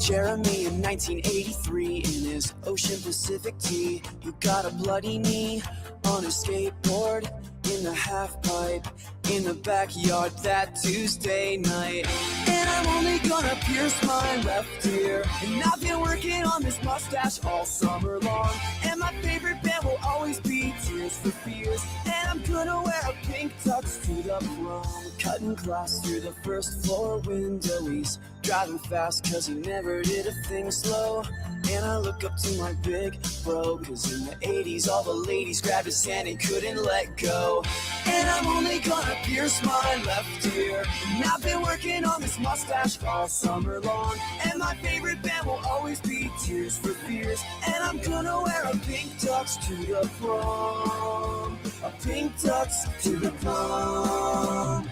Jeremy in 1983 in his Ocean Pacific tee. You got a bloody knee on a skateboard in the half pipe in the backyard that Tuesday night. And I'm only gonna pierce my left ear, and I've been working on this mustache all summer long. And my favorite band will always be Tears for Fears, and I'm gonna wear a pink tux to the prom. Cutting glass through the first floor window. He's driving fast cause he never did a thing slow. And I look up to my big bro, cause in the 80s all the ladies grabbed his hand and couldn't let go. And I'm only gonna pierce my left ear, and I've been working on this mustache all summer long. And my favorite band will always be Tears for Fears, and I'm gonna wear a pink tux to the prom. A pink tux to the prom.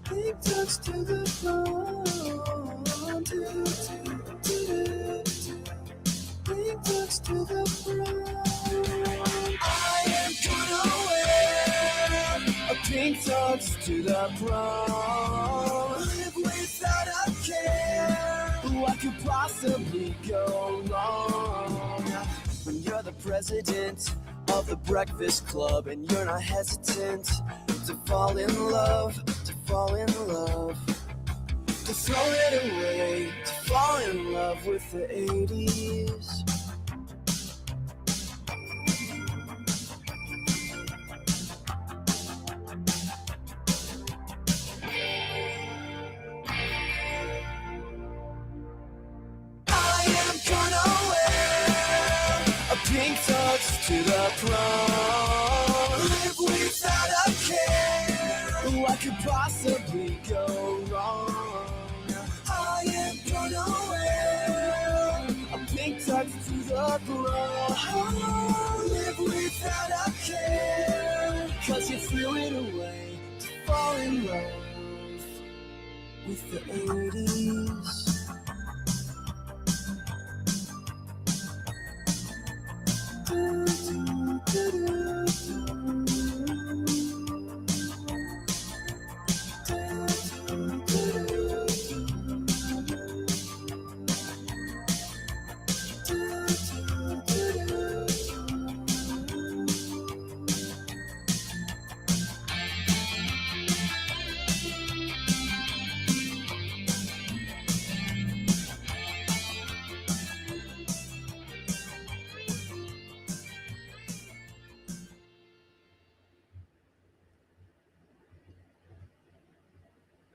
Pink tux to the prom. Pink tux to the prom. I am gonna wear a pink tux to the prom. Live without a care. What could possibly go wrong? When you're the president of the Breakfast Club and you're not hesitant to fall in love, to fall in love, to throw it away, to fall in love with the 80s. Pink tux to the prom. Live without a care. What could possibly go wrong? I am gonna wear a pink tux to the prom. Live without a care, cause you threw it away to fall in love with the 80s.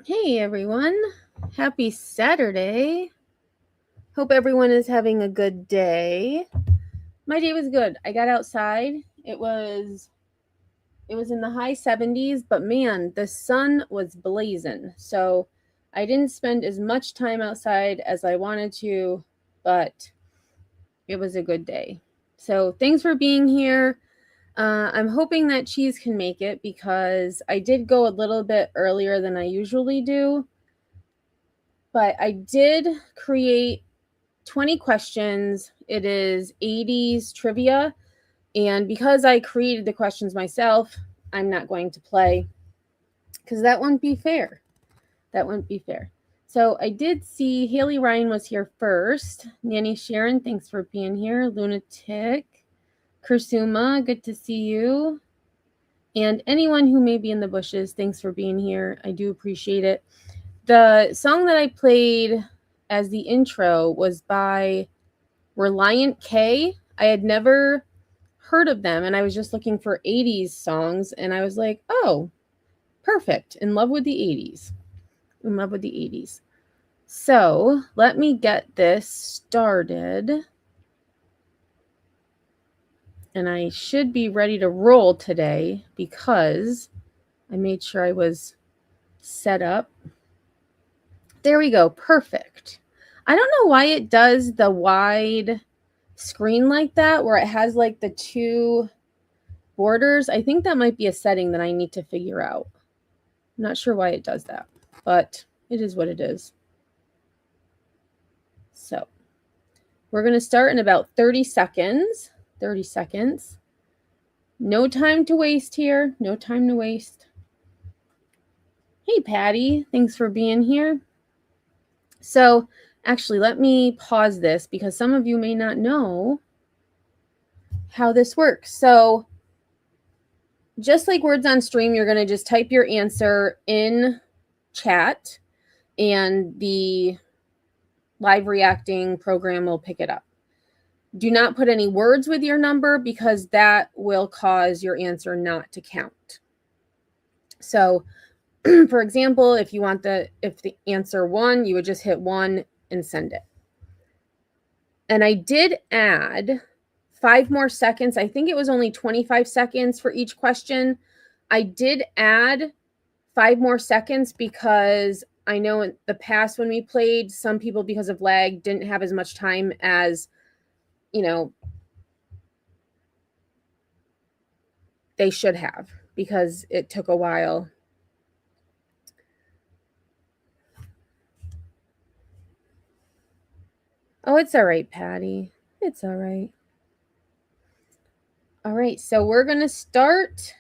Hey everyone, happy Saturday. Hope everyone is having a good day. My day was good. I got outside. It was in the high 70s, but man, the sun was blazing. So I didn't spend as much time outside as I wanted to, but it was a good day. So thanks for being here. I'm hoping that Cheese can make it because I did go a little bit earlier than I usually do. But I did create 20 questions. It is 80s trivia. And because I created the questions myself, I'm not going to play because that wouldn't be fair. That wouldn't be fair. So I did see Haley Ryan was here first. Nanny Sharon, thanks for being here. Lunatic. Kursuma, good to see you. And anyone who may be in the bushes, thanks for being here. I do appreciate it. The song that I played as the intro was by Reliant K. I had never heard of them, and I was just looking for 80s songs, and I was like, oh, perfect. In love with the 80s. In love with the 80s. So let me get this started. And I should be ready to roll today because I made sure I was set up. There we go. Perfect. I don't know why it does the wide screen like that where it has like the two borders. I think that might be a setting that I need to figure out. I'm not sure why it does that, but it is what it is. So we're going to start in about 30 seconds. 30 seconds. No time to waste here. No time to waste. Hey, Patty. Thanks for being here. So actually, let me pause this because some of you may not know how this works. So just like words on stream, you're going to just type your answer in chat and the live reacting program will pick it up. Do not put any words with your number because that will cause your answer not to count. So for example, if the answer 1, you would just hit 1 and send it. And I did add 5 more seconds. I think it was only 25 seconds for each question. I did add 5 more seconds because I know in the past when we played, some people, because of lag, didn't have as much time as, they should have because it took a while. Oh, it's all right, Patty. It's all right. All right, so we're going to start.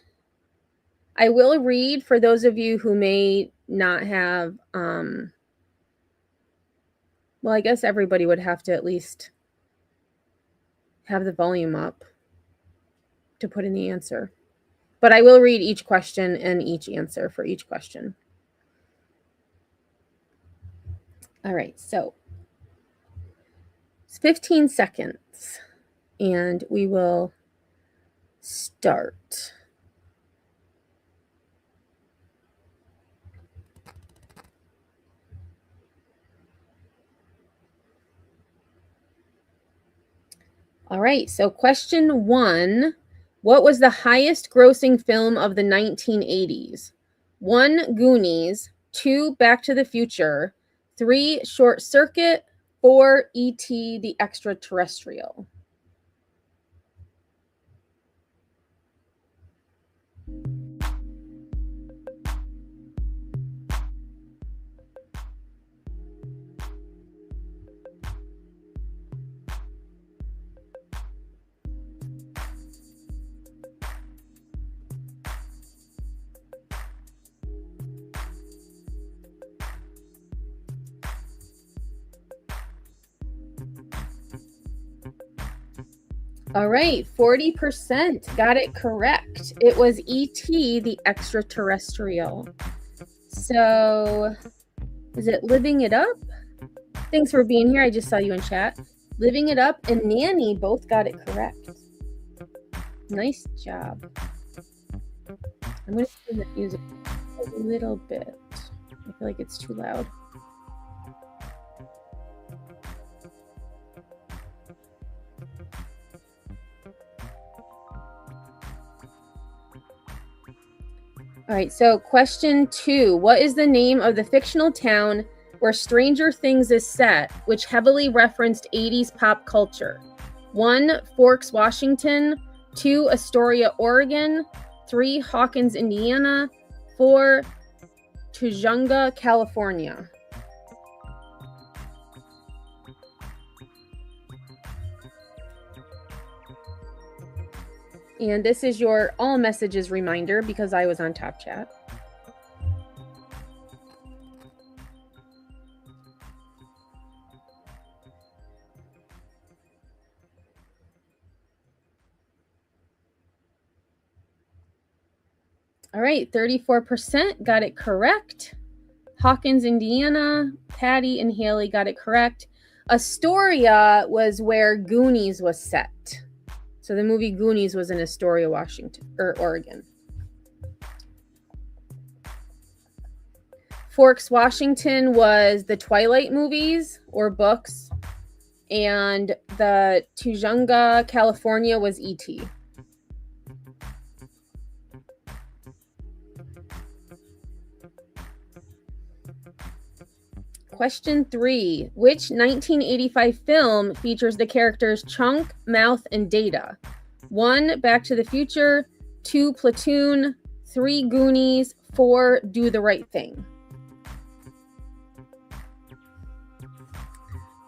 I will read for those of you who may not have, well, I guess everybody would have to at least have the volume up to put in the answer. But I will read each question and each answer for each question. All right, so it's 15 seconds and we will start. All right, so question 1, what was the highest grossing film of the 1980s? 1, Goonies, 2, Back to the Future, 3, Short Circuit, 4, E.T. the Extraterrestrial. All right, 40% got it correct. It was E.T. the Extraterrestrial. So, is it Living It Up? Thanks for being here. I just saw you in chat. Living It Up and Nanny both got it correct. Nice job. I'm going to turn the music a little bit. I feel like it's too loud. All right, so question 2. What is the name of the fictional town where Stranger Things is set, which heavily referenced 80s pop culture? 1, Forks, Washington. 2, Astoria, Oregon. 3, Hawkins, Indiana. 4, Tujunga, California. And this is your all messages reminder because I was on Top Chat. All right, 34% got it correct. Hawkins, Indiana, Patty and Haley got it correct. Astoria was where Goonies was set. So the movie Goonies was in Astoria, Washington, or Oregon. Forks, Washington was the Twilight movies or books. And the Tujunga, California was E.T. Question 3. Which 1985 film features the characters Chunk, Mouth, and Data? 1, Back to the Future. 2, Platoon. 3, Goonies. 4, Do the Right Thing.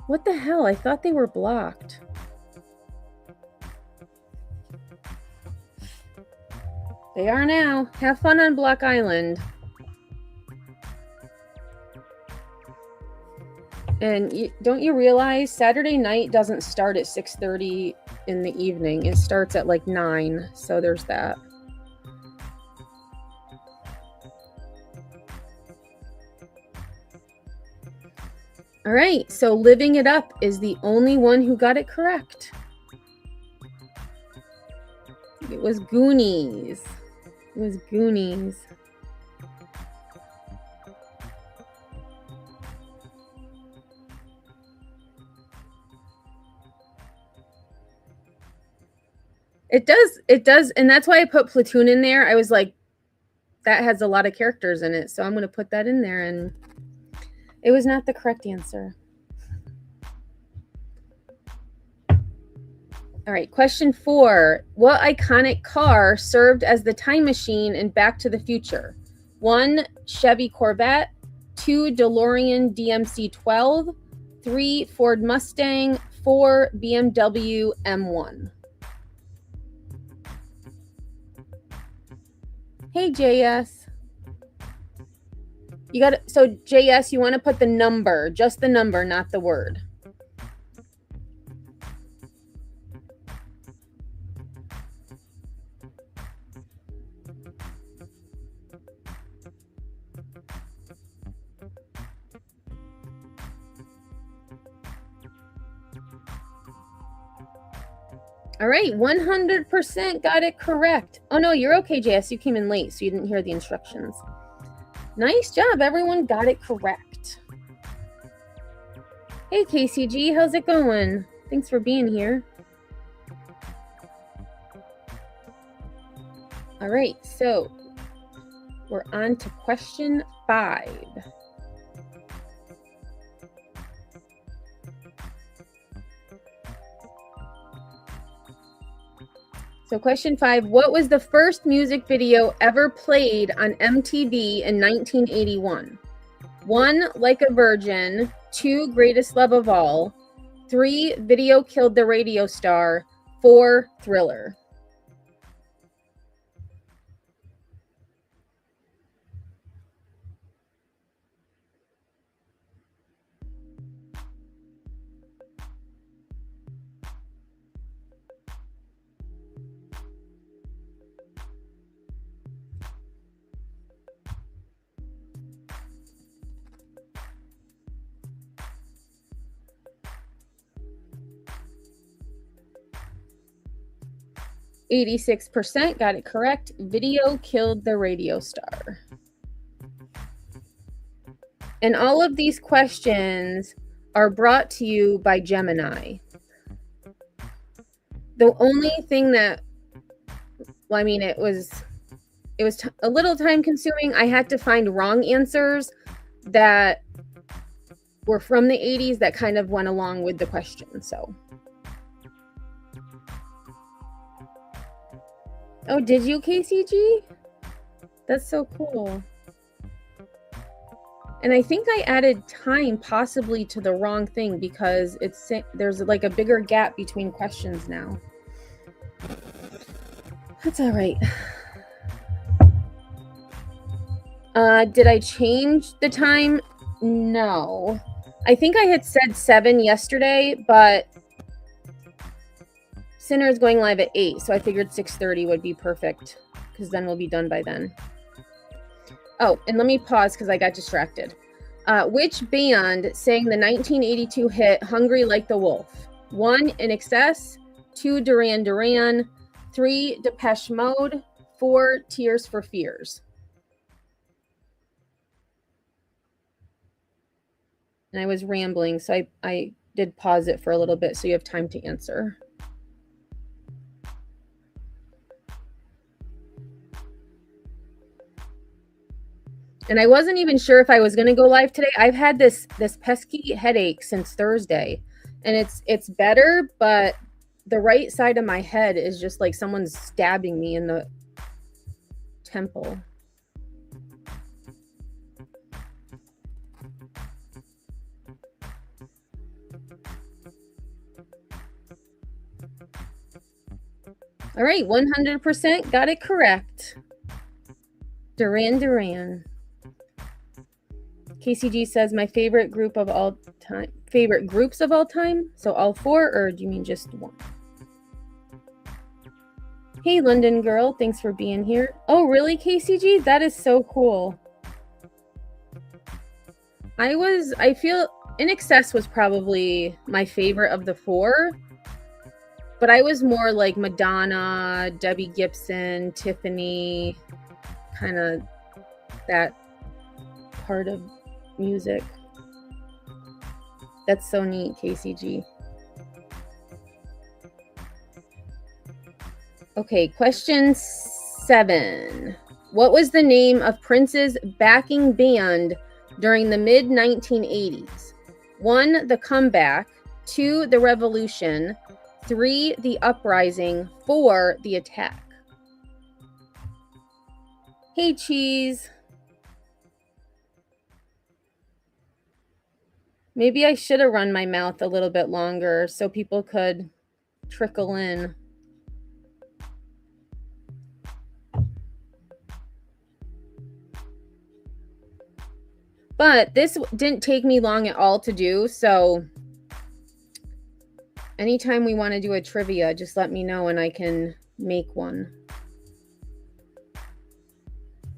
What the hell? I thought they were blocked. They are now. Have fun on Block Island. And don't you realize Saturday night doesn't start at 6:30 in the evening. It starts at like 9. So there's that. All right. So Living It Up is the only one who got it correct. It was Goonies. It was Goonies. It does, and that's why I put Platoon in there. I was like, that has a lot of characters in it, so I'm going to put that in there, and it was not the correct answer. All right, question 4. What iconic car served as the time machine in Back to the Future? 1, Chevy Corvette. 2, DeLorean DMC-12. 3, Ford Mustang. 4, BMW M1. Hey, JS. You got it. So JS, you want to put the number, just the number, not the word. All right, 100% got it correct. Oh, no, you're okay, JS. You came in late, so you didn't hear the instructions. Nice job. Everyone got it correct. Hey, KCG. How's it going? Thanks for being here. All right, so we're on to question 5. So question 5, what was the first music video ever played on MTV in 1981? 1, Like a Virgin. 2, Greatest Love of All. 3, Video Killed the Radio Star. 4, Thriller. %, got it correct. Video Killed the Radio Star. And all of these questions are brought to you by Gemini. The only thing that, well, I mean, it was a little time consuming. I had to find wrong answers that were from the 80s that kind of went along with the question. So. Oh, did you, KCG? That's so cool. And I think I added time possibly to the wrong thing because there's like a bigger gap between questions now. That's all right. Did I change the time? No. I think I had said 7 yesterday, but Sinner is going live at 8, so I figured 6:30 would be perfect because then we'll be done by then. Oh, and let me pause because I got distracted. Which band sang the 1982 hit Hungry Like the Wolf? 1, In Excess. 2, Duran Duran. 3, Depeche Mode. 4, Tears for Fears. And I was rambling, so I did pause it for a little bit so you have time to answer. And I wasn't even sure if I was going to go live today. I've had this pesky headache since Thursday, and it's better, but the right side of my head is just like someone's stabbing me in the temple. All right, 100% got it correct. Duran Duran. KCG says my favorite groups of all time. So all four, or do you mean just one? Hey, London girl, thanks for being here. Oh, really, KCG? That is so cool. I feel In Excess was probably my favorite of the four, but I was more like Madonna, Debbie Gibson, Tiffany, kind of that part of music. That's so neat, KCG. Okay, question 7. What was the name of Prince's backing band during the mid-1980s? 1, The Comeback. 2, The Revolution. 3, The Uprising. 4, The Attack. Hey, Cheese. Maybe I should have run my mouth a little bit longer so people could trickle in. But this didn't take me long at all to do, so anytime we want to do a trivia, just let me know and I can make one.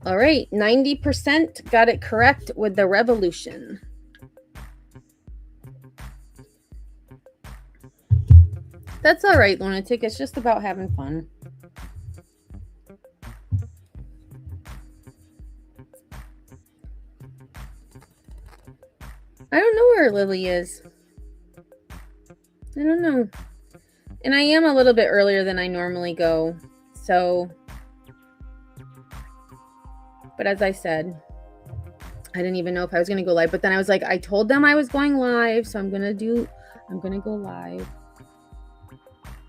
All right, 90% got it correct with The Revolution. That's all right, Lunatic. It's just about having fun. I don't know where Lily is. I don't know. And I am a little bit earlier than I normally go. So, but as I said, I didn't even know if I was going to go live. But then I was like, I told them I was going live. So I'm going to go live.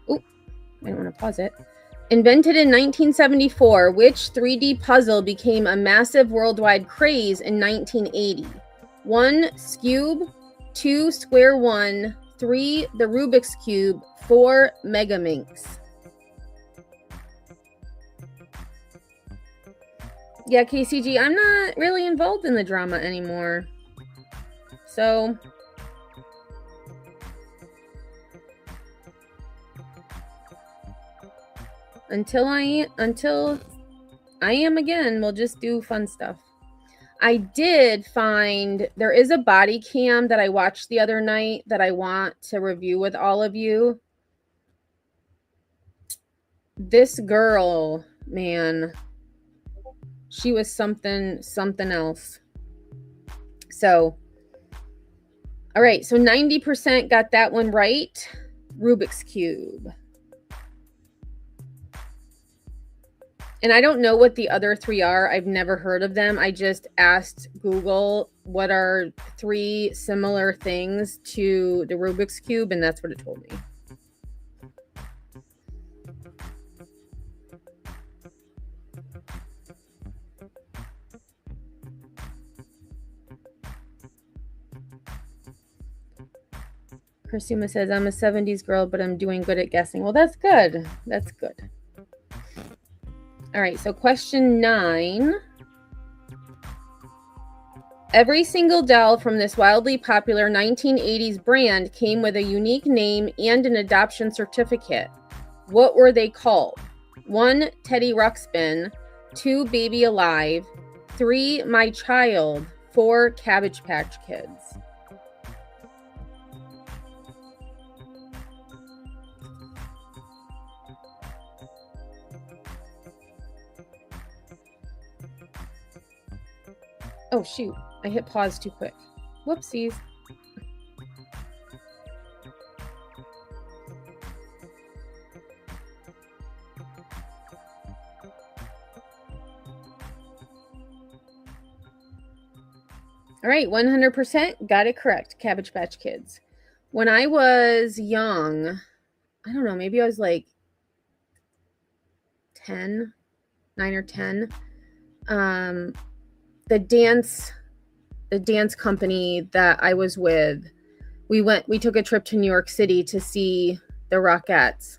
Oh, I don't want to pause it. Invented in 1974, which 3D puzzle became a massive worldwide craze in 1980? 1, Scube. 2, Square One. 3, the Rubik's Cube. 4, Megaminx. Yeah, KCG, I'm not really involved in the drama anymore. So, until I am again, we'll just do fun stuff. I did find there is a body cam that I watched the other night that I want to review with all of you. This girl, man, she was something else. So, all right, so 90% got that one right. Rubik's Cube. And I don't know what the other 3 are. I've never heard of them. I just asked Google what are 3 similar things to the Rubik's Cube, and that's what it told me. Christina says, I'm a 70s girl, but I'm doing good at guessing. Well, that's good. That's good. All right, so question 9. Every single doll from this wildly popular 1980s brand came with a unique name and an adoption certificate. What were they called? 1, Teddy Ruxpin. 2, Baby Alive. 3, My Child. 4, Cabbage Patch Kids. Oh, shoot. I hit pause too quick. Whoopsies. All right, 100% got it correct. Cabbage Patch Kids. When I was young, I don't know, maybe I was like 10, 9 or 10. The dance company that I was with, we took a trip to New York City to see the Rockettes,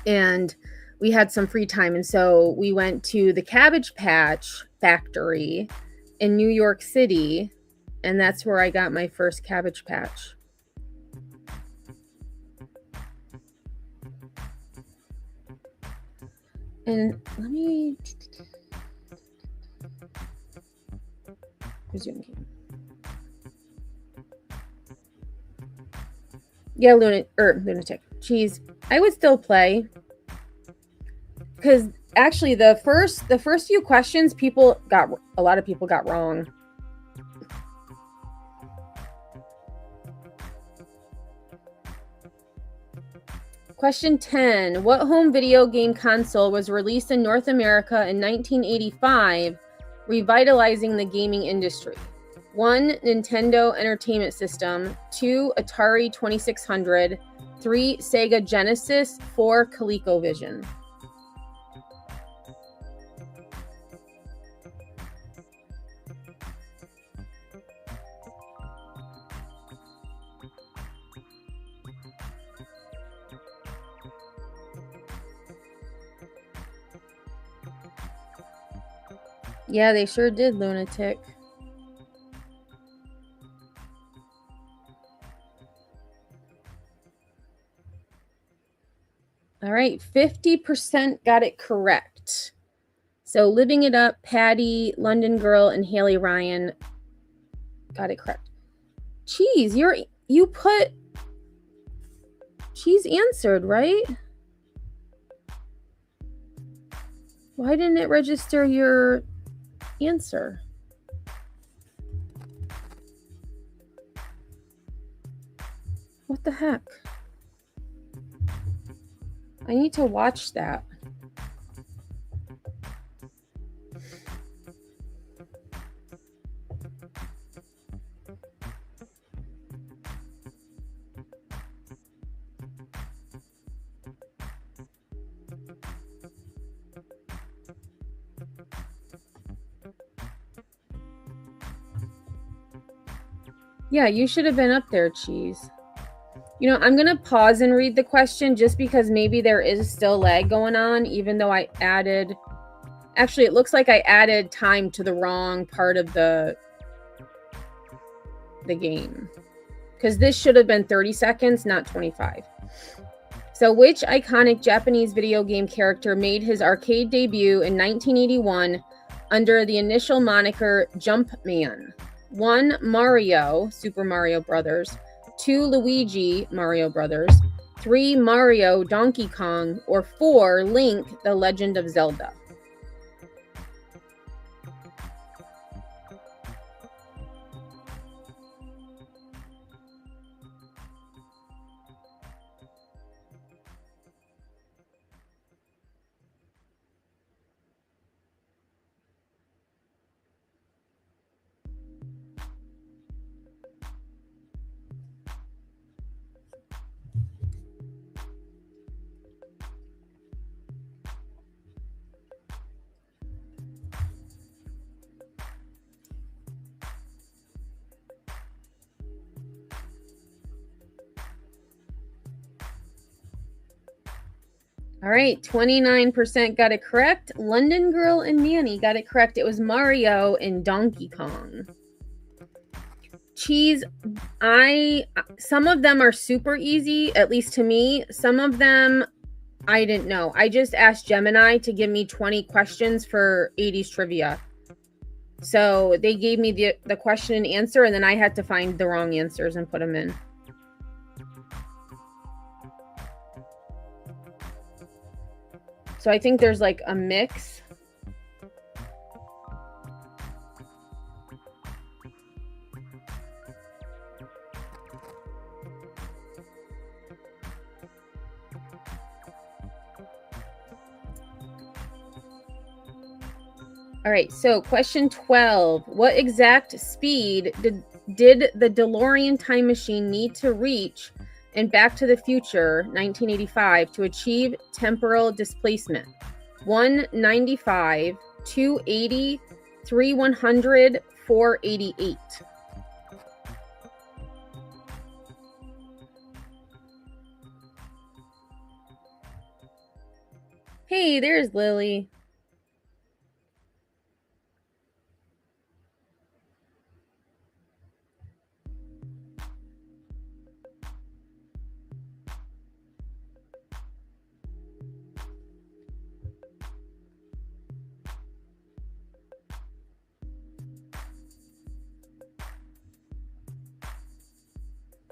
and we had some free time. And so we went to the Cabbage Patch factory in New York City, and that's where I got my first Cabbage Patch. And let me resume game. Yeah, Lunatic. Jeez, I would still play, because actually the first few questions a lot of people got wrong. Question 10. What home video game console was released in North America in 1985, revitalizing the gaming industry? 1. Nintendo Entertainment System. 2. Atari 2600. 3. Sega Genesis. 4. ColecoVision. Yeah, they sure did, Lunatic. All right, 50% got it correct. So Living It Up, Patty, London Girl, and Haley Ryan got it correct. Cheese, Cheese answered, right? Why didn't it register your answer? What the heck? I need to watch that. Yeah, you should have been up there, Cheese. You know, I'm going to pause and read the question just because maybe there is still lag going on, even though I added... Actually, it looks like I added time to the wrong part of the game. Because this should have been 30 seconds, not 25. So, which iconic Japanese video game character made his arcade debut in 1981 under the initial moniker Jumpman? 1. Mario, Super Mario Brothers. 2. Luigi, Mario Brothers. 3. Mario, Donkey Kong. Or 4. Link, The Legend of Zelda. All right, 29% got it correct. London Girl and Manny got it correct. It was Mario and Donkey Kong. Cheese, some of them are super easy, at least to me. Some of them I didn't know. I just asked Gemini to give me 20 questions for 80s trivia. So they gave me the question and answer, and then I had to find the wrong answers and put them in. So I think there's like a mix. All right, so question 12. What exact speed did the DeLorean time machine need to reach in Back to the Future 1985 to achieve temporal displacement? 195, 280, 3100, 488. Hey, there's Lily.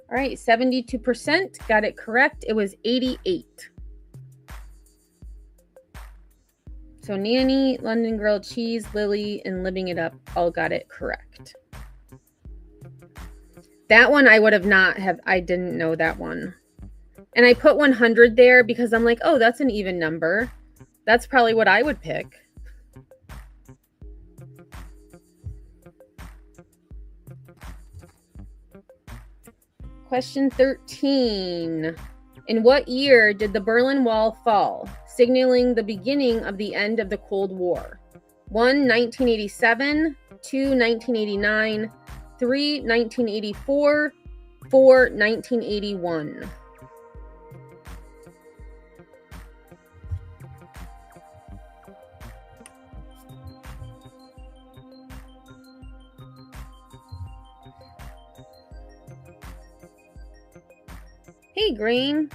All right, 72% got it correct. It was 88. So Nanny, London Grilled Cheese, Lily, and Living It Up all got it correct. That one I would have not have, I didn't know that one. And I put 100 there because I'm like, oh, that's an even number. That's probably what I would pick. Question 13. In what year did the Berlin Wall fall, signaling the beginning of the end of the Cold War? 1, 1987, 2, 1989, 3, 1984, 4, 1981. Hey, Green.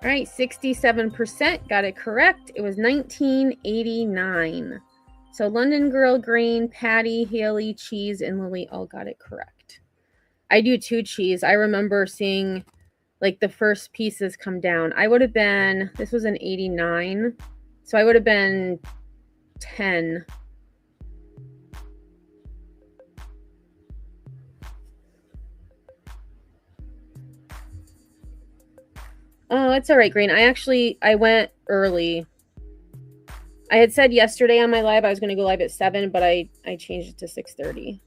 All right, 67% got it correct. It was 1989. So London Girl, Green, Patty, Haley, Cheese, and Lily all got it correct. I do too, Cheese. I remember seeing like the first pieces come down. I would have been, this was an 89, so I would have been 10. Oh, it's all right, Green. I went early. I had said yesterday on my live I was going to go live at 7, but I changed it to 6:30.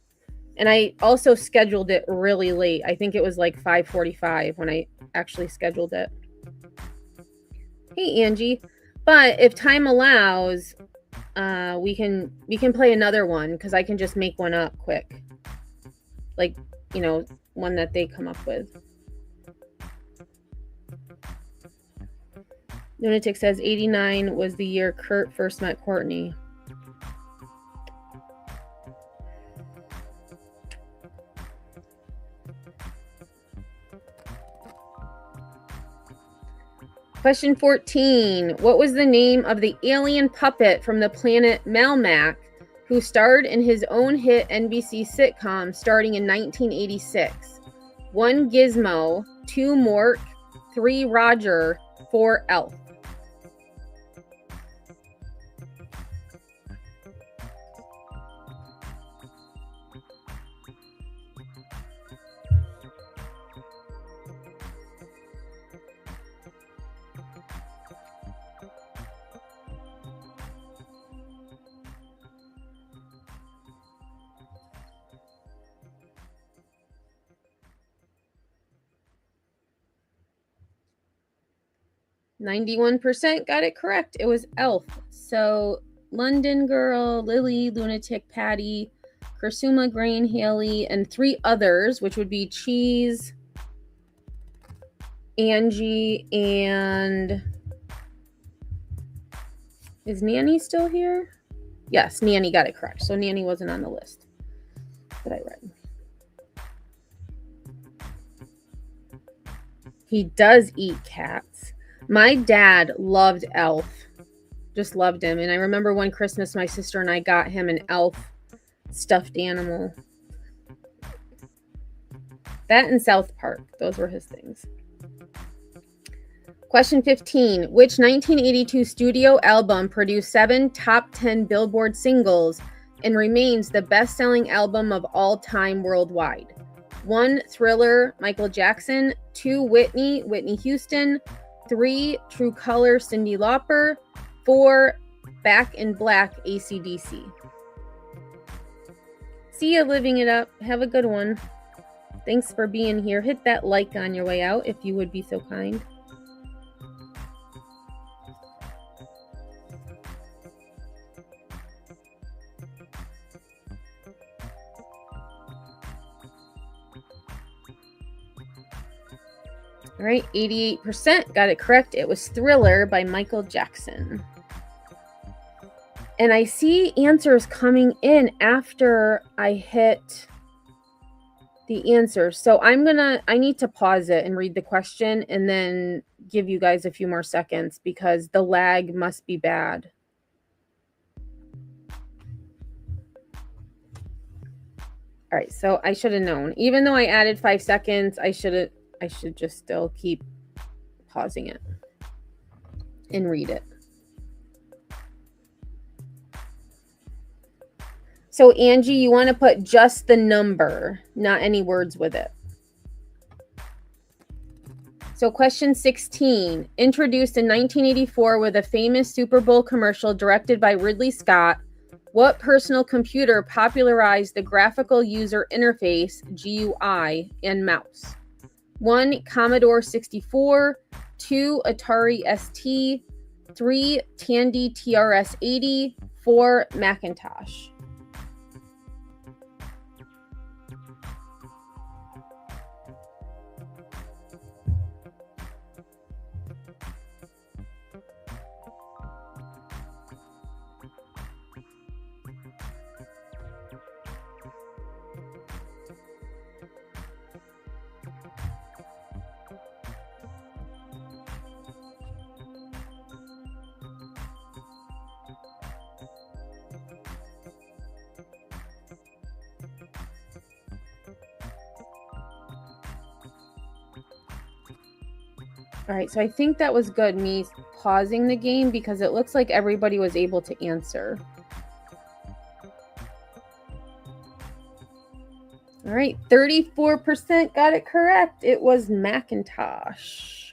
And I also scheduled it really late. I think it was like 5:45 when I actually scheduled it. Hey, Angie. But if time allows, we can play another one because I can just make one up quick. Like, you know, one that they come up with. Lunatic says 89 was the year Kurt first met Courtney. Question 14. What was the name of the alien puppet from the planet Melmac who starred in his own hit NBC sitcom starting in 1986? 1, Gizmo, 2, Mork, 3, Roger, 4, Elf. %, got it correct. It was Elf. So London Girl, Lily, Lunatic, Patty, Kursuma, Grain, Haley, and 3 others, which would be Cheese, Angie, and is Nanny still here? Yes, Nanny got it correct. So Nanny wasn't on the list that I read. He does eat cats. My dad loved Elf. Just loved him. And I remember one Christmas, my sister and I got him an Elf stuffed animal. That and South Park. Those were his things. Question 15. Which 1982 studio album produced 7 top 10 Billboard singles and remains the best-selling album of all time worldwide? 1, Thriller, Michael Jackson. 2, Whitney, Whitney Houston. 3, True Color, Cyndi Lauper. 4, Back in Black, AC/DC. See ya, living it up. Have a good one. Thanks for being here. Hit that like on your way out if you would be so kind. All right, 88% got it correct. It was Thriller by Michael Jackson. And I see answers coming in after I hit the answer. So I need to pause it and read the question and then give you guys a few more seconds because the lag must be bad. All right, so I should have known. Even though I added 5 seconds, I should just still keep pausing it and read it. So Angie, you want to put just the number, not any words with it. So question 16, introduced in 1984 with a famous Super Bowl commercial directed by Ridley Scott, what personal computer popularized the graphical user interface, GUI, and mouse? 1. Commodore 64, 2. Atari ST, 3. Tandy TRS-80, 4. Macintosh. All right, so I think that was good, me pausing the game, because it looks like everybody was able to answer. All right, 34% got it correct. It was Macintosh.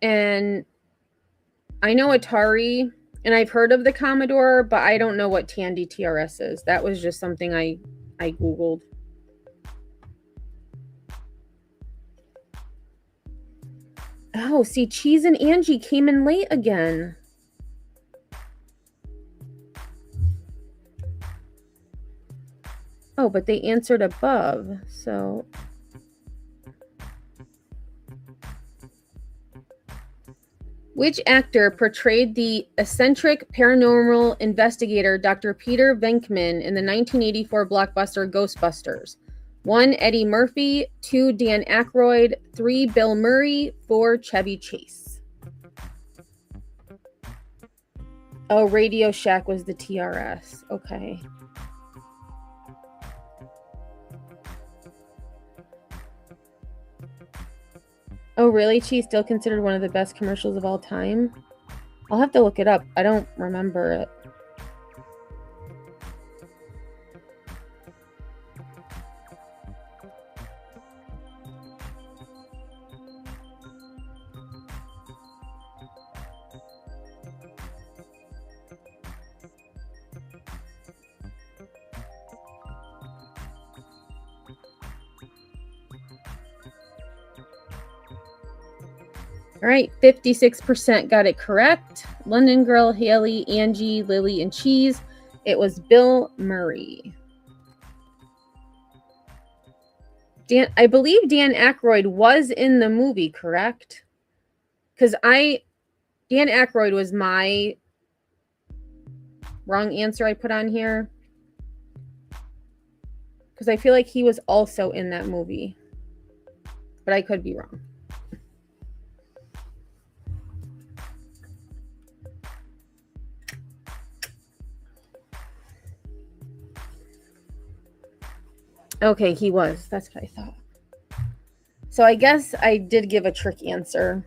And I know Atari, and I've heard of the Commodore, but I don't know what Tandy TRS is. That was just something I Googled. Oh, see, Cheese and Angie came in late again. Oh, but they answered above, so... Which actor portrayed the eccentric paranormal investigator Dr. Peter Venkman in the 1984 blockbuster Ghostbusters? 1. Eddie Murphy, 2. Dan Aykroyd, 3. Bill Murray, 4. Chevy Chase. Oh, Radio Shack was the TRS. Okay. Oh, really? Cheese still considered one of the best commercials of all time? I'll have to look it up. I don't remember it. All right, 56% got it correct. London Girl, Haley, Angie, Lily, and Cheese. It was Bill Murray. I believe Dan Aykroyd was in the movie, correct? Because Dan Aykroyd was my wrong answer I put on here. Because I feel like he was also in that movie. But I could be wrong. Okay, he was. That's what I thought. So I guess I did give a trick answer.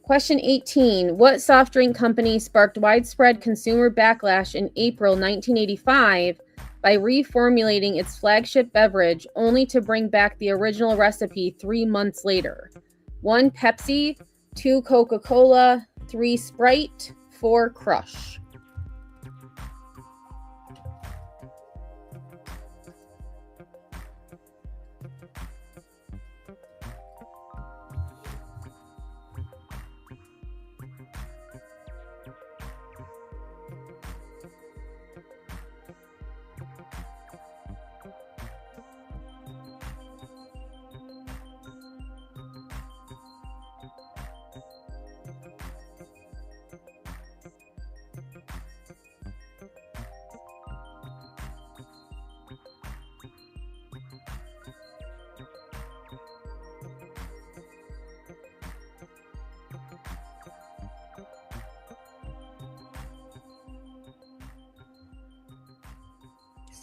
Question 18. What soft drink company sparked widespread consumer backlash in April 1985 by reformulating its flagship beverage only to bring back the original recipe 3 months later? 1. Pepsi, 2. Coca-Cola, 3. Sprite, 4. Crush.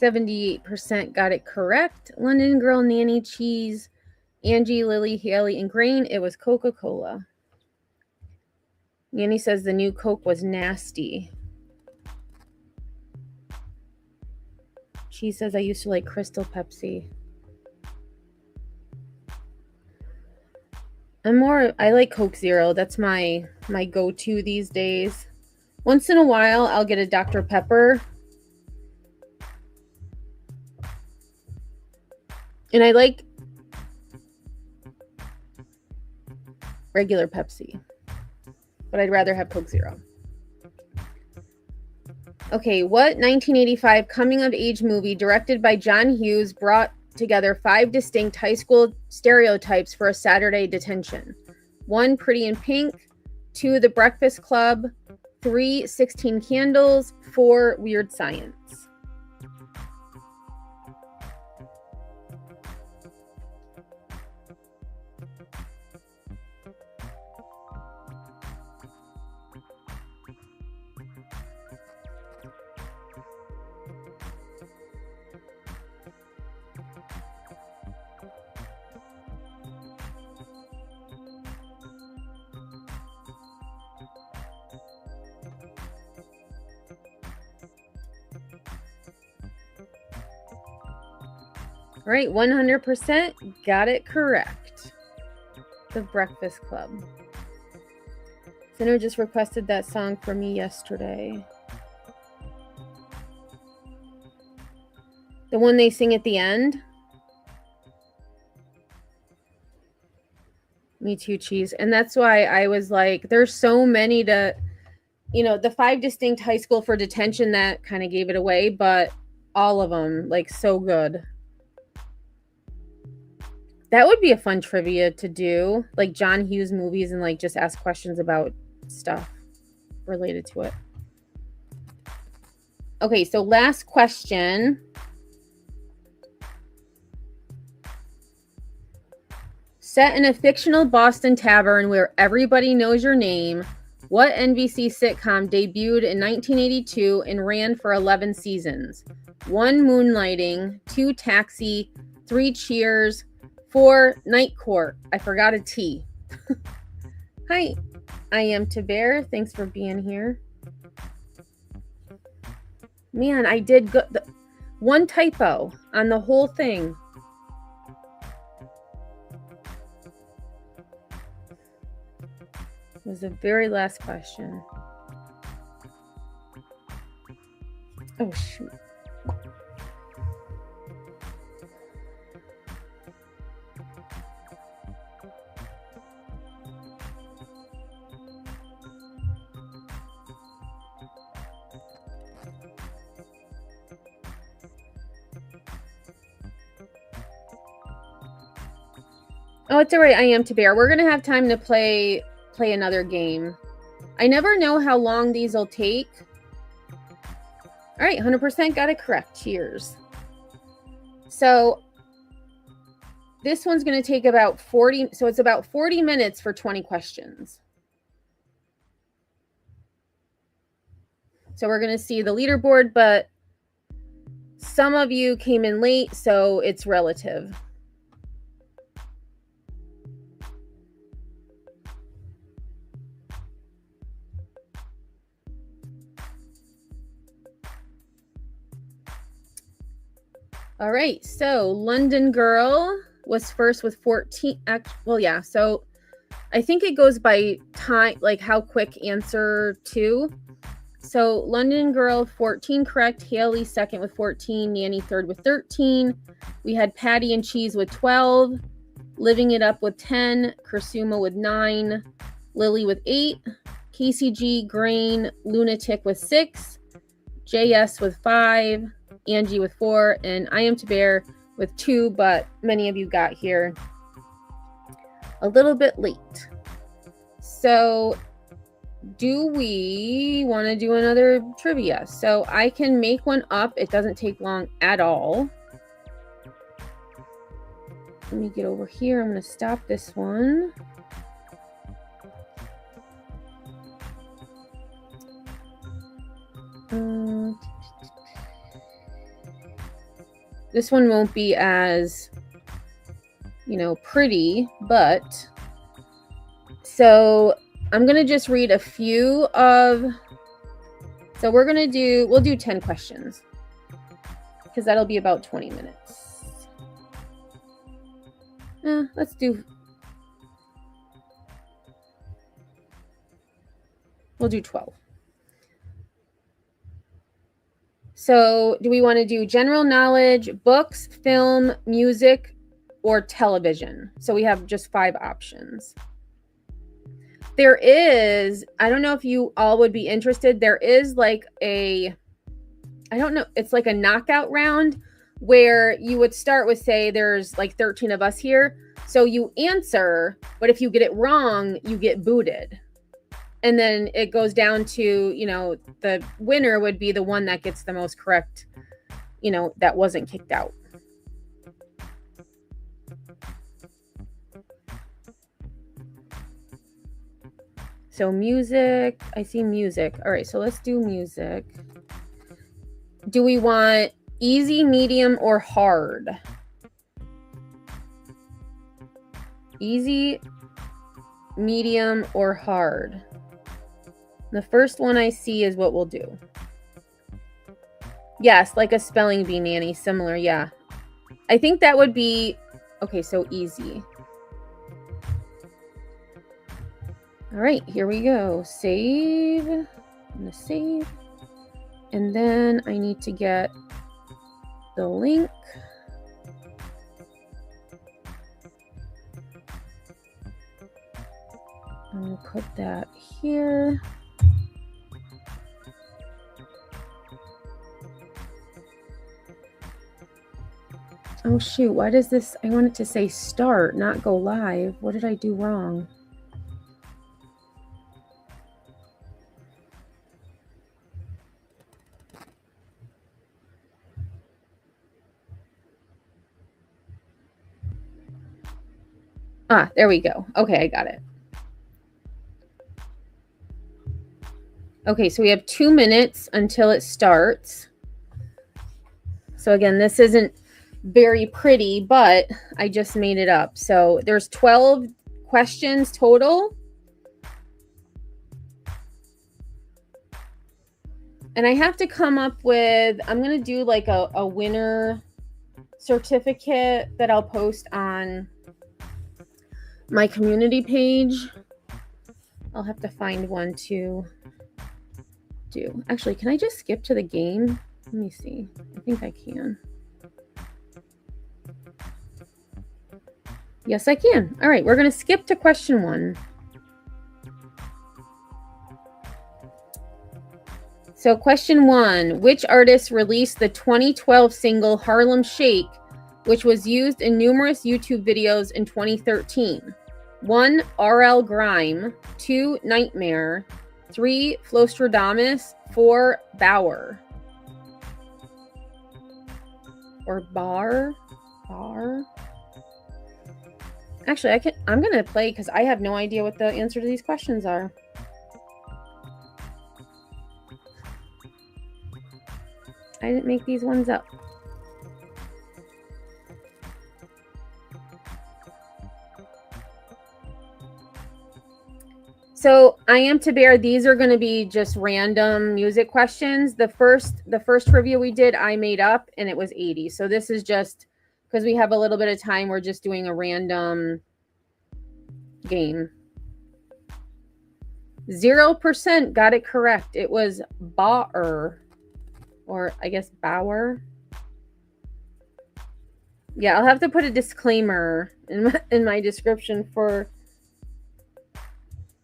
78% got it correct. London Girl, Nanny, Cheese, Angie, Lily, Haley, and Grain. It was Coca-Cola. Nanny says the new Coke was nasty. She says I used to like Crystal Pepsi. I like Coke Zero. That's my go-to these days. Once in a while, I'll get a Dr. Pepper. And I like regular Pepsi. But I'd rather have Coke Zero. Okay, what 1985 coming-of-age movie directed by John Hughes brought together 5 distinct high school stereotypes for a Saturday detention? 1, Pretty in Pink. 2, The Breakfast Club. 3, 16 Candles. 4, Weird Science. All right, 100% got it correct. The Breakfast Club. Sinner just requested that song for me yesterday. The one they sing at the end? Me too, Cheese. And that's why I was like, there's so many to, the 5 distinct high school for detention, that kind of gave it away, but all of them, like, so good. That would be a fun trivia to do, like John Hughes movies, and like just ask questions about stuff related to it. Okay, so last question. Set in a fictional Boston tavern where everybody knows your name, what NBC sitcom debuted in 1982 and ran for 11 seasons? 1, Moonlighting. 2, Taxi. 3, Cheers. 4, Night Court. I forgot a T. Hi, I am Taber. Thanks for being here. Man, I did good. One typo on the whole thing. It was the very last question. Oh, shoot. Oh, it's all right. I am Taber. We're going to have time to play another game. I never know how long these will take. All right, 100% got it correct. Cheers. So this one's going to take about 40. So it's about 40 minutes for 20 questions. So we're going to see the leaderboard, but some of you came in late, so it's relative. All right, so London Girl was first with 14. Well, yeah, so I think it goes by time, like how quick answer to. So London Girl, 14 correct. Haley second with 14. Nanny third with 13. We had Patty and Cheese with 12. Living It Up with 10. Kursuma with 9. Lily with 8. KCG, Grain, Lunatic with 6. JS with 5. Angie with 4, and I Am Taber with 2, but many of you got here a little bit late. So do we want to do another trivia? So I can make one up. It doesn't take long at all. Let me get over here. I'm going to stop this one. This one won't be as, pretty, but so I'm going to just read a few of, so we'll do 10 questions because that'll be about 20 minutes. We'll do 12. So do we want to do general knowledge, books, film, music, or television? So we have just 5 options. There is, I don't know if you all would be interested, there is like it's like a knockout round where you would start with, say, there's like 13 of us here. So you answer, but if you get it wrong, you get booted. And then it goes down to, the winner would be the one that gets the most correct, that wasn't kicked out. So music, I see music. All right, so let's do music. Do we want easy, medium, or hard? Easy, medium, or hard? The first one I see is what we'll do. Yes, like a spelling bee, Nanny, similar, yeah. I think that would be, okay, so easy. All right, here we go. Save. I'm going to save. And then I need to get the link. I'm going to put that here. Oh, shoot. Why does this? I want it to say start, not go live. What did I do wrong? Ah, there we go. Okay, I got it. Okay, so we have 2 minutes until it starts. So again, this isn't very pretty, but I just made it up. So there's 12 questions total. And I have to come up with, I'm going to do like a winner certificate that I'll post on my community page. I'll have to find one to do. Actually, can I just skip to the game? Let me see. I think I can. Yes, I can. All right, we're going to skip to question 1. So question 1, which artist released the 2012 single Harlem Shake, which was used in numerous YouTube videos in 2013? 1, R.L. Grime. 2, Nightmare. 3, Flostradamus. 4, Bauer. Or Bar. Actually, I'm going to play because I have no idea what the answer to these questions are. I didn't make these ones up. So I am to bear, these are going to be just random music questions. The first trivia we did, I made up, and it was 80. So this is just because we have a little bit of time. We're just doing a random game. 0% got it correct. It was Bauer, or I guess Bauer. Yeah, I'll have to put a disclaimer in my description for.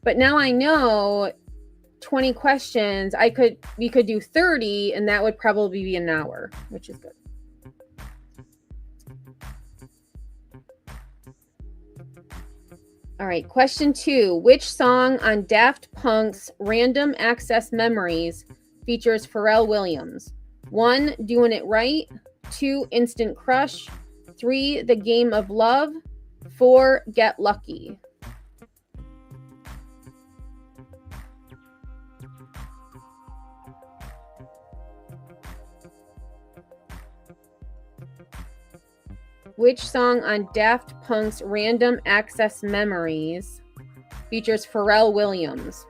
But now I know 20 questions. We could do 30, and that would probably be an hour, which is good. All right, question 2. Which song on Daft Punk's Random Access Memories features Pharrell Williams? 1, Doing It Right. 2, Instant Crush. 3, The Game of Love. 4, Get Lucky. Which song on Daft Punk's Random Access Memories features Pharrell Williams?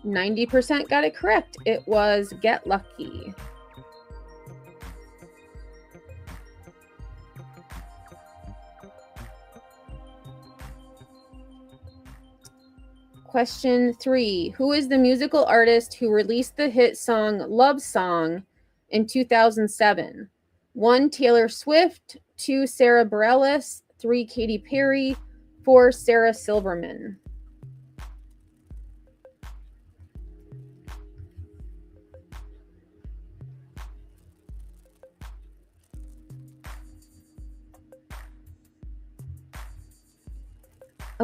%, got it correct. It was Get Lucky. Question 3. Who is the musical artist who released the hit song Love Song in 2007? 1. Taylor Swift. 2. Sarah Bareilles. 3. Katy Perry. 4. Sarah Silverman.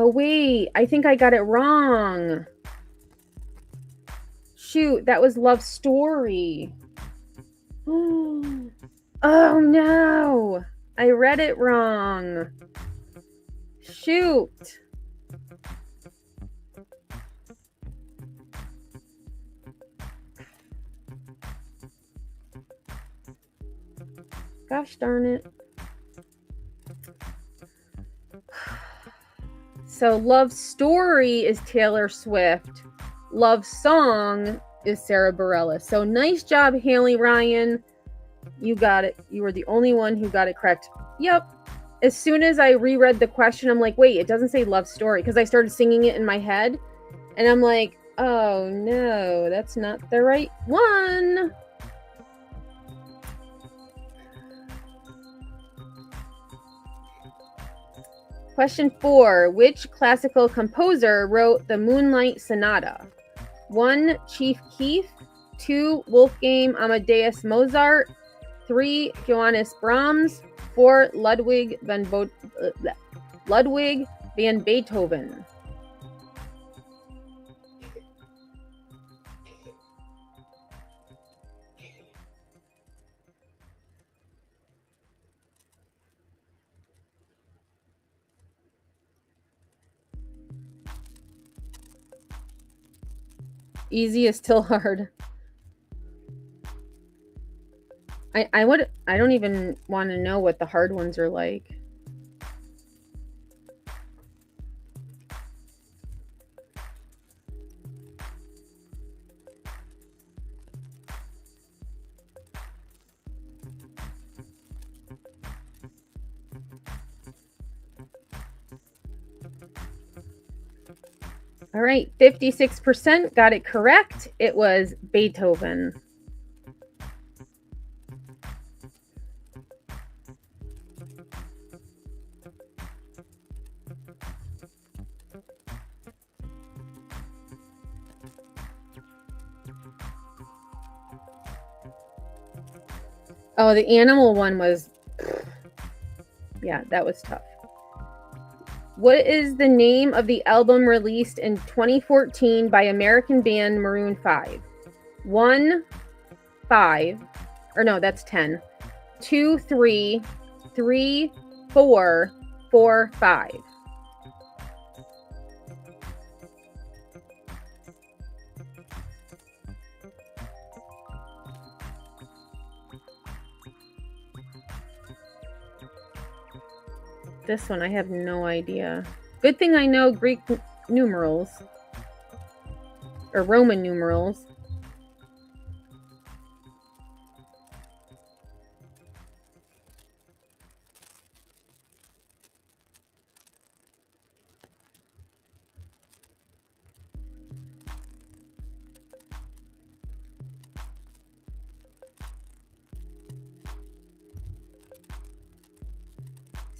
Oh, wait. I think I got it wrong. Shoot, that was Love Story. Oh, no. I read it wrong. Shoot. Gosh darn it. So Love Story is Taylor Swift. Love Song is Sarah Bareilles. So nice job, Haley Ryan. You got it. You were the only one who got it correct. Yep. As soon as I reread the question, I'm like, wait, it doesn't say Love Story, because I started singing it in my head. And I'm like, oh no, that's not the right one. Question 4. Which classical composer wrote the Moonlight Sonata? 1. Chief Keith. 2. Wolfgang Amadeus Mozart. 3. Johannes Brahms. 4. Ludwig van Beethoven. Easy is still hard. I don't even want to know what the hard ones are like. All right, 56% got it correct. It was Beethoven. Oh, the animal one was, yeah, that was tough. What is the name of the album released in 2014 by American band Maroon 5? 1, 5, or no, that's 10. 2, 3, 3, 4, 4, 5. This one, I have no idea. Good thing I know Greek numerals. Or Roman numerals.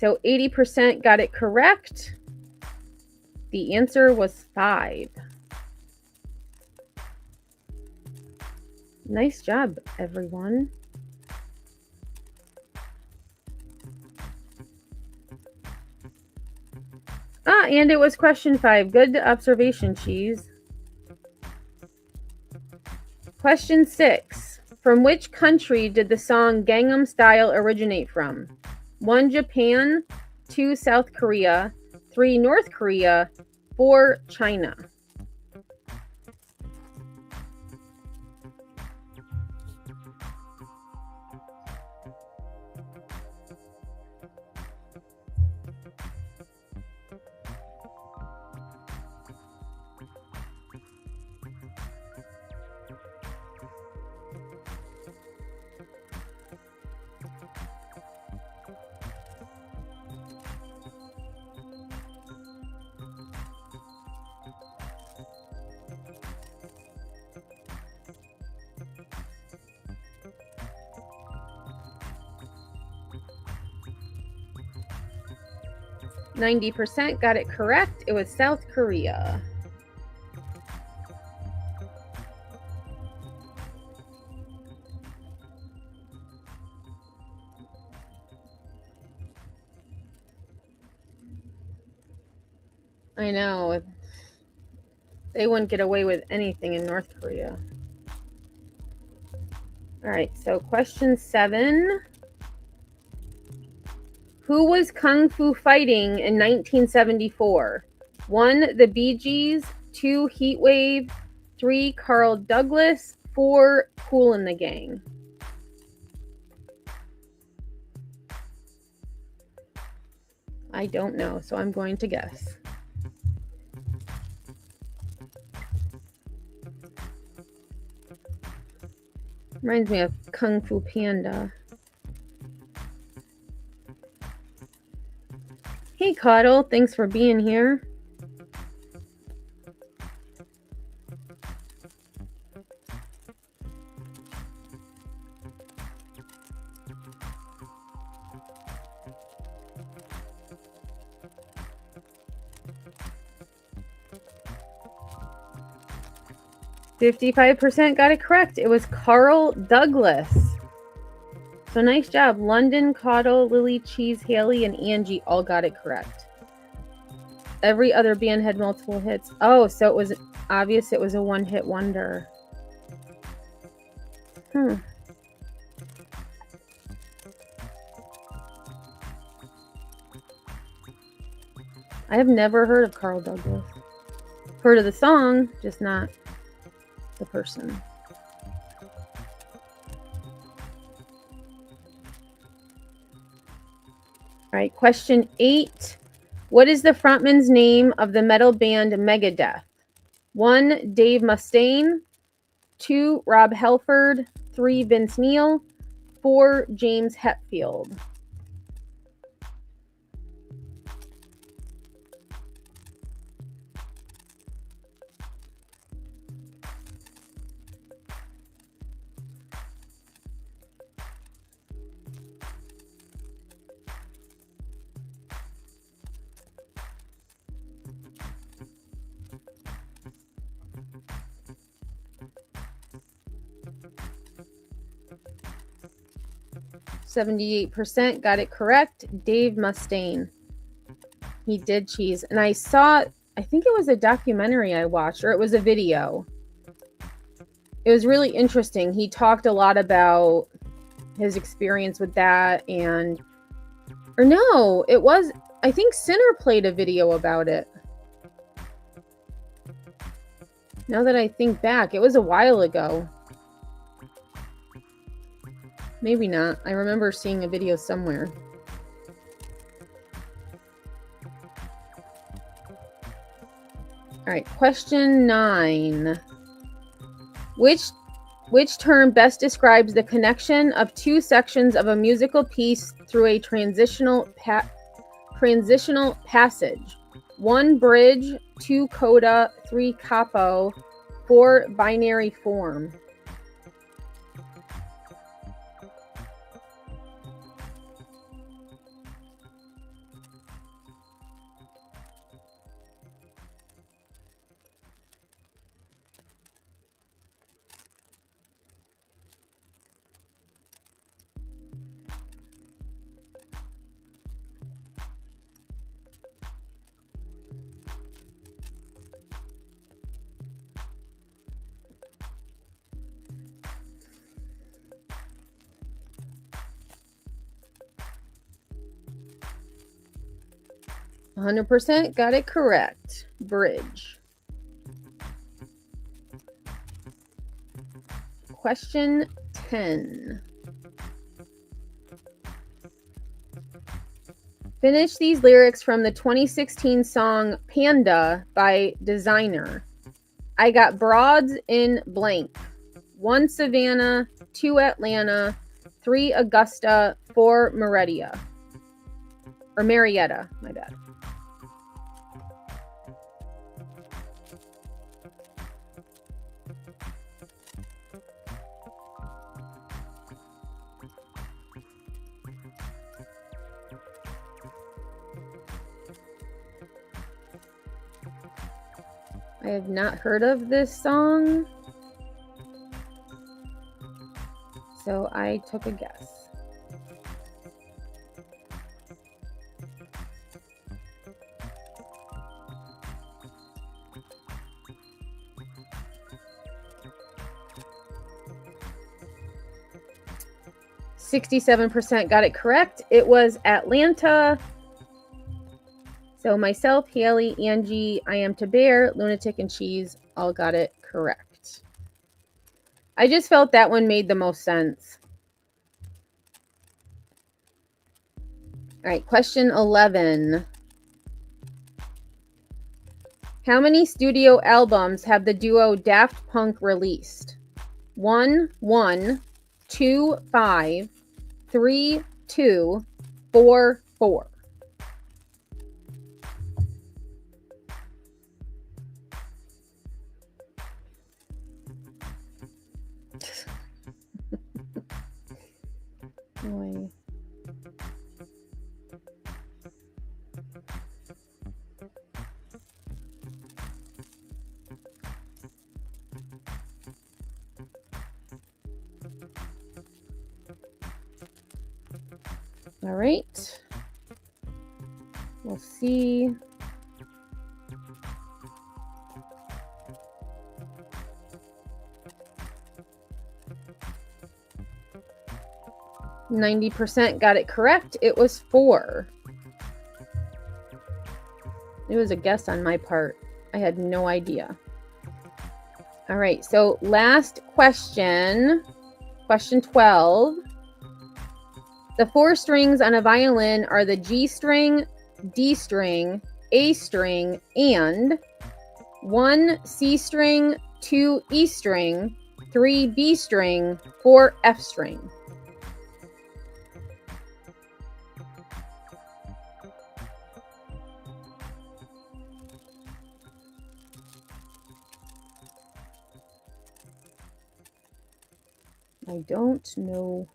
So 80% got it correct. The answer was 5. Nice job, everyone. And it was question 5. Good observation, Cheese. Question 6. From which country did the song Gangnam Style originate from? 1. Japan, 2. South Korea, 3. North Korea, 4. China. %, got it correct. It was South Korea. I know. They wouldn't get away with anything in North Korea. All right, so question 7. Who was Kung Fu Fighting in 1974? 1. The Bee Gees, 2. Heatwave, 3. Carl Douglas, 4. Kool and the Gang. I don't know, so I'm going to guess. Reminds me of Kung Fu Panda. Hey, Caudle, thanks for being here. %, got it correct. It was Carl Douglas. So nice job. London, Caudle, Lily, Cheese, Haley, and Angie all got it correct. Every other band had multiple hits. Oh, so it was obvious it was a one-hit wonder. I have never heard of Carl Douglas. Heard of the song, just not the person. All right, question 8. What is the frontman's name of the metal band Megadeth? 1. Dave Mustaine, 2. Rob Halford, 3. Vince Neil, 4. James Hetfield. %, got it correct. Dave Mustaine. He did cheese. And I saw, I think it was a documentary I watched, or it was a video. It was really interesting. He talked a lot about his experience with that, and, or no, it was, I think Sinner played a video about it. Now that I think back, it was a while ago. Maybe not. I remember seeing a video somewhere. All right, question 9. Which term best describes the connection of two sections of a musical piece through a transitional passage? 1. Bridge, 2. Coda, 3. Capo, 4. Binary form. 100% got it correct. Bridge. Question 10. Finish these lyrics from the 2016 song Panda by Designer. I got broads in blank. 1 Savannah, 2 Atlanta, 3 Augusta, 4 Marietta. Or Marietta, my bad. I have not heard of this song, so I took a guess. %67 got it correct. It was Atlanta. So myself, Haley, Angie, I Am to Bear, Lunatic, and Cheese all got it correct. I just felt that one made the most sense. All right, question 11. How many studio albums have the duo Daft Punk released? 1, 1, 2, 5, 3, 2, 4, 4. Boy. All right. We'll see. %90 got it correct. It was 4. It was a guess on my part. I had no idea. All right, so last question. Question 12. The 4 strings on a violin are the G string, D string, A string, and 1 C string, 2 E string, 3 B string, 4 F string. I don't know.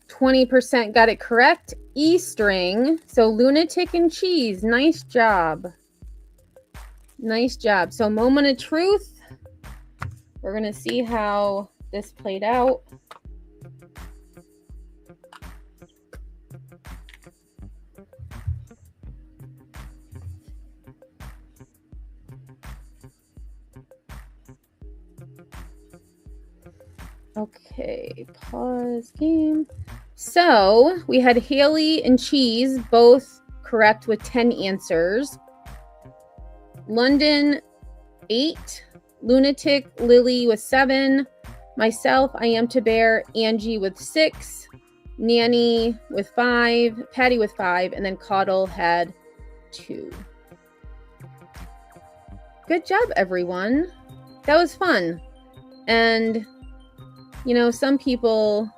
%20 got it correct. E string. So Lunatic and Cheese. Nice job. Nice job. So moment of truth. We're going to see how this played out. Okay, pause game. So we had Haley and Cheese both correct with 10 answers. London, 8. Lunatic, Lily with 7. Myself, I Am to Bear, Angie with 6. Nanny with 5. Patty with 5. And then Caudle had 2. Good job, everyone. That was fun. And, you know, some people...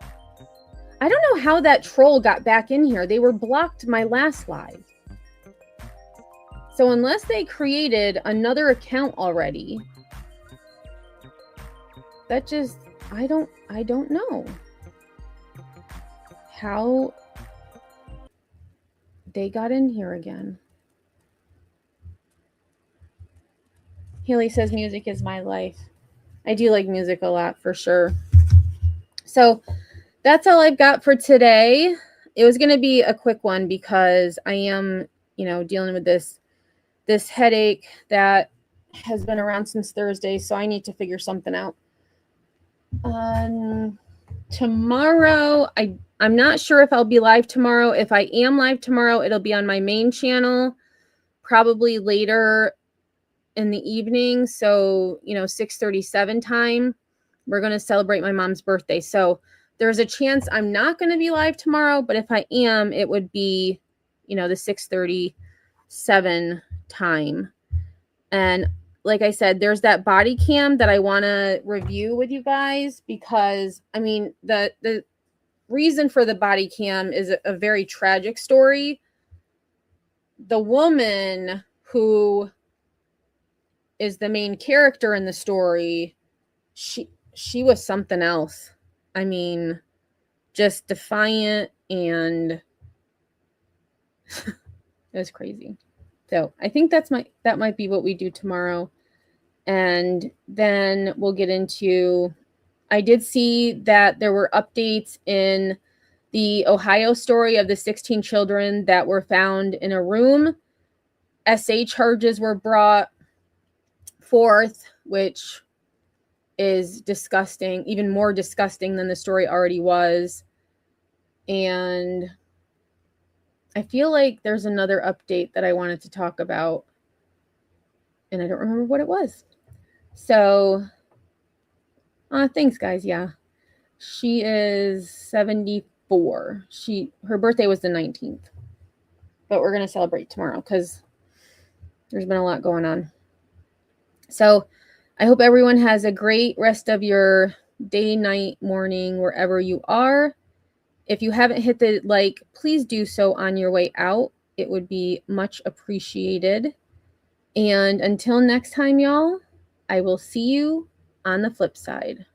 I don't know how that troll got back in here. They were blocked my last live. So unless they created another account already, that just, I don't know how they got in here again. Haley says music is my life. I do like music a lot for sure. So that's all I've got for today. It was going to be a quick one because I am, dealing with this headache that has been around since Thursday, so I need to figure something out. Tomorrow, I'm not sure if I'll be live tomorrow. If I am live tomorrow, it'll be on my main channel, probably later in the evening. So, 6:37 time. We're going to celebrate my mom's birthday. So there's a chance I'm not going to be live tomorrow, but if I am, it would be, the 6:37 time. And like I said, there's that body cam that I want to review with you guys because, the reason for the body cam is a very tragic story. The woman who is the main character in the story, she was something else. Just defiant, and it was crazy. So I think that might be what we do tomorrow. And then we'll get into, I did see that there were updates in the Ohio story of the 16 children that were found in a room. SA charges were brought forth, which is disgusting, even more disgusting than the story already was. And I feel like there's another update that I wanted to talk about, and I don't remember what it was. So, thanks, guys. Yeah, she is 74. Her birthday was the 19th, but we're gonna celebrate tomorrow because there's been a lot going on. So, I hope everyone has a great rest of your day, night, morning, wherever you are. If you haven't hit the like, please do so on your way out. It would be much appreciated. And until next time, y'all, I will see you on the flip side.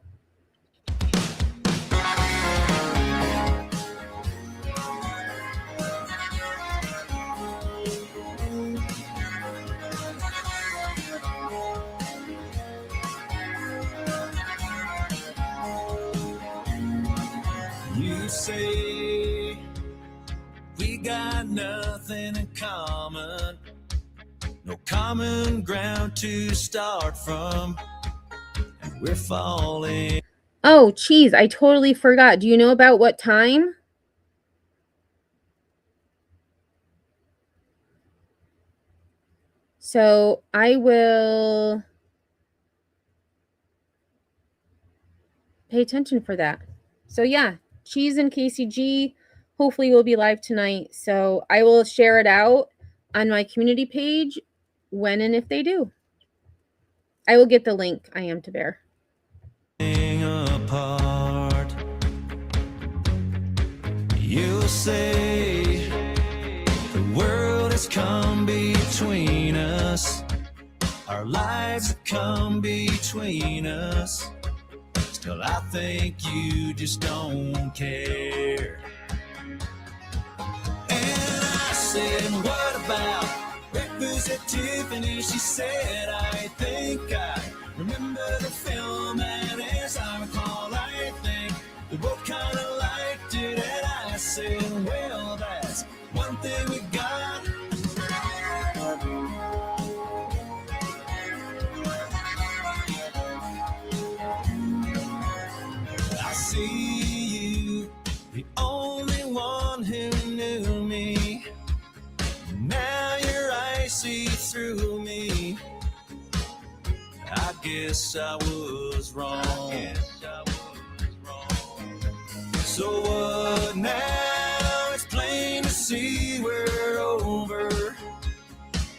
You say we got nothing in common, no common ground to start from, and we're falling. Oh, geez, I totally forgot. Do you know about what time? So I will pay attention for that. So yeah, Cheese and KCG hopefully will be live tonight. So I will share it out on my community page when and if they do. I will get the link. I am to bear. Apart. You'll say the world has come between us, our lives have come between us. Still, I think you just don't care. And I said, what about breakfast at Tiffany? She said, I think I remember the film, and as I recall, I think we both kind of liked it. And I said, well, that's one thing we got. I see you, the only one who knew me. Now your eyes see through me. I guess I was wrong. So what now? It's plain to see we're over.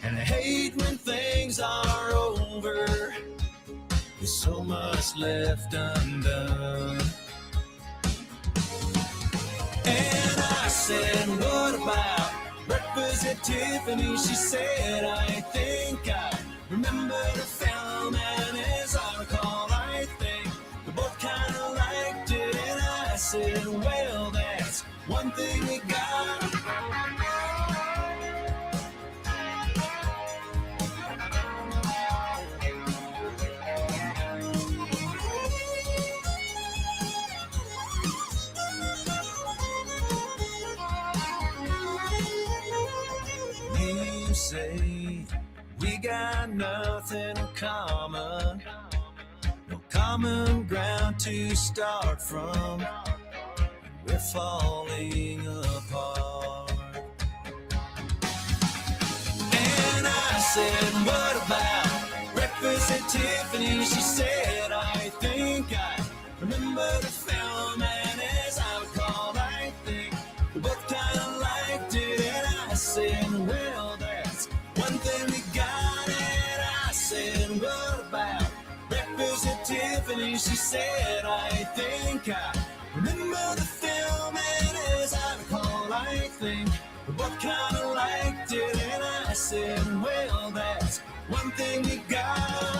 And I hate when things are over. There's so much left undone. And I said, what about breakfast at Tiffany? She said, I think I remember the film, and as I recall, I think we both kind of liked it. And I said, well, that's one thing we got. common. No common ground to start from. We're falling apart. And I said, what about breakfast at Tiffany's? She said, I think I remember the film, and as I recall, I think we both kind of liked it. And I said, well, that's one thing we got. And I said, what about breakfast at Tiffany's? She said, I think I remember the film, and as I recall, I think we both kind of liked it. And I said, well, that's one thing we got.